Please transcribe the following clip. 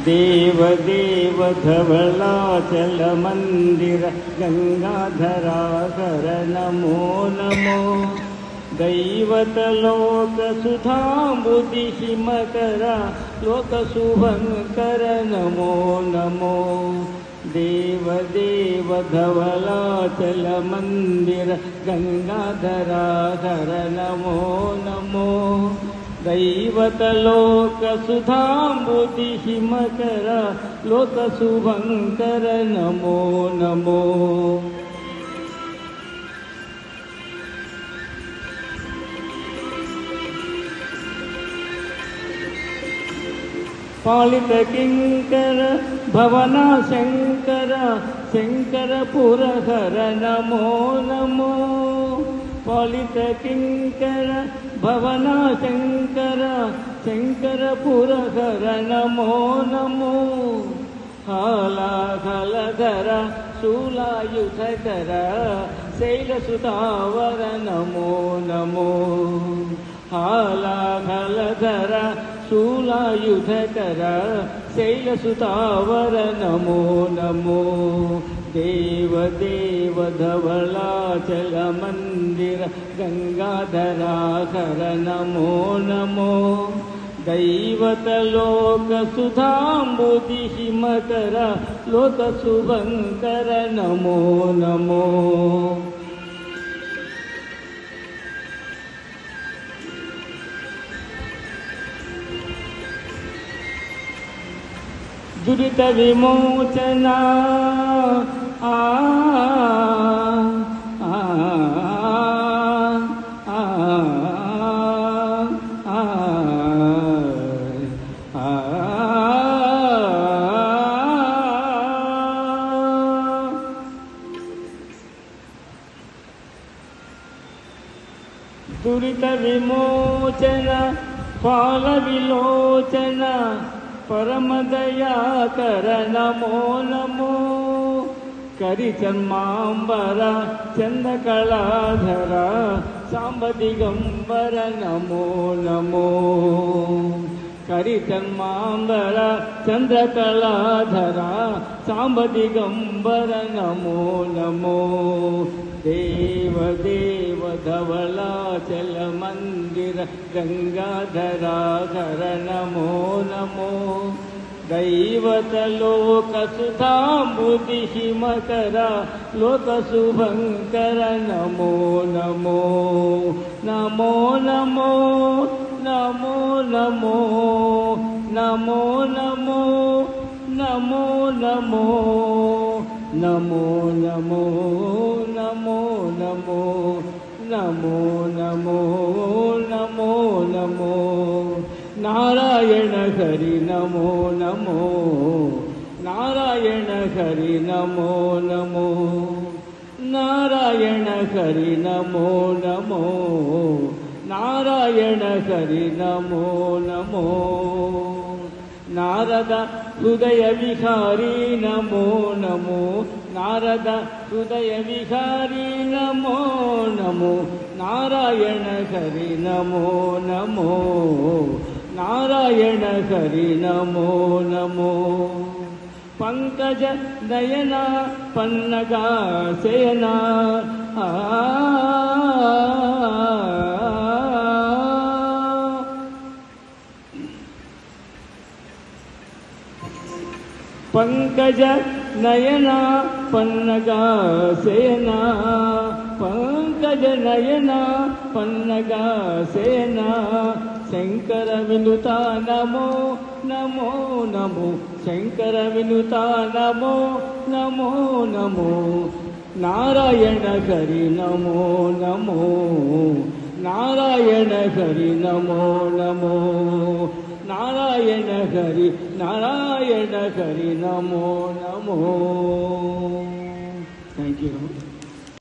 देव देव धवलाचल मंदिर गंगाधराधर नमो नमो दैवत लोक सुधाम्बुधिशिमकर लोक शुभंकर नमो नमो देव देव धवलाचल मंदिर गंगाधराधर नमो नमो दैवत लोक सुधाम्बुधिशिमकर लोक शुभंकर नमो नमो पालित किंकर भवना शंकर शंकर पुरहर नमो नमो पालित किंकर भवना शंकर शंकर पुरहर नमो नमो हालाहलधर शूलायुधकर शैलसुतावर नमो नमो हालाहलधर शूलायुधकर शैलसुतावर नमो नमो देव देव धवलाचल मंदिर गंगाधराधर नमो नमो दैवत लोक सुधाम्बुधिशिमकर लोक शुभंकर नमो नमो दुरित विमोचना आ दुरित विमोचना फाल विलोचना परम दया कर नमो नमो करिचन्मांबर चंद्रकलाधर सांब दिगंबर नमो नमो करिचन्मांबर चंद्रकलाधर सांब दिगंबर नमो नमो देव देव धवलाचल मंदिर गंगाधराधर नमो नमो दैवत लोक सुधाम्बुधिशिमकर लोक शुभंकर नमो नमो नमो नमो नमो नमो नमो नमो नमो नमो नमो नमो नमो नमो नमो नमो नमो नमो नारायण हरि नमो नमो नारायण हरि नमो नमो नारायण हरि नमो नमो नारायण हरि नमो नमो नारद हृदय विहारी नमो नमो नारद हृदय विहारी नमो नमो नारायण हरि नमो नमो नारायण हरि नमो नमो पंकज नयना पन्नगा सेना पंकज नयना पन्नगा सेना पंकज नयना पन्नगा सेना Shankar Vinuta Namo Namo Namo Shankar Vinuta Namo Namo Namo Narayan Hari Namo Namo Narayan Hari Namo Namo Narayan Hari Namo Namo. Thank you. Thank you.